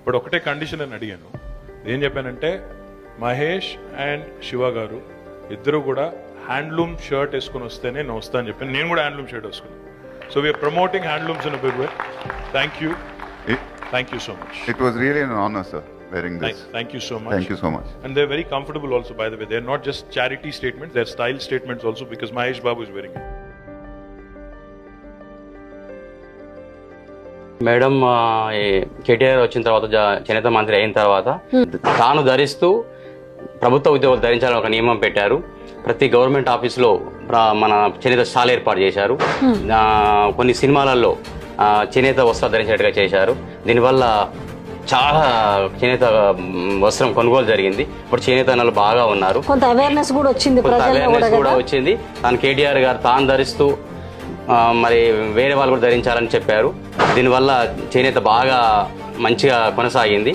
But ఒకటే condition అని అడిగాను. ఏం చెప్పానంటే మహేష్ అండ్ శివ గారు ఇద్దరు కూడా హ్యాండ్లూమ్ షర్ట్ వేసుకుని వస్తేనే నేను వస్తా అని చెప్పాను. నేను కూడా హ్యాండ్లూమ్ షర్ట్ వేసుకున్నాను. So we are promoting handlooms in a big way. Thank you so much. It was really an honor, sir, wearing this. Thank you so much. Thank you so much. And they're very comfortable also, by the way. They're not just charity statements, they're style statements also, because Mahesh Babu is wearing it. Madam KTR వచ్చిన తర్వాత చేనేత మంత్రి అయిన తర్వాత తాను ధరిస్తూ ప్రభుత్వ ఉద్యోగులు ధరించాలని ఒక నియమం పెట్టారు. ప్రతి గవర్నమెంట్ ఆఫీసులో మన చేనేత స్టాల్ ఏర్పాటు చేశారు. కొన్ని సినిమాలలో చేనేత వస్త్రాలు ధరించేట్టుగా చేశారు. దీనివల్ల చాలా చేనేత వస్త్రం కొనుగోలు జరిగింది. ఇప్పుడు చేనేత అన్నలు బాగా ఉన్నారు. కొంత అవేర్నెస్ కూడా వచ్చింది. తాను కేటీఆర్ గారు తాను ధరిస్తూ మరి వేరే వాళ్ళు కూడా ధరించాలని చెప్పారు. దీనివల్ల చేనేత బాగా మంచిగా కొనసాగింది.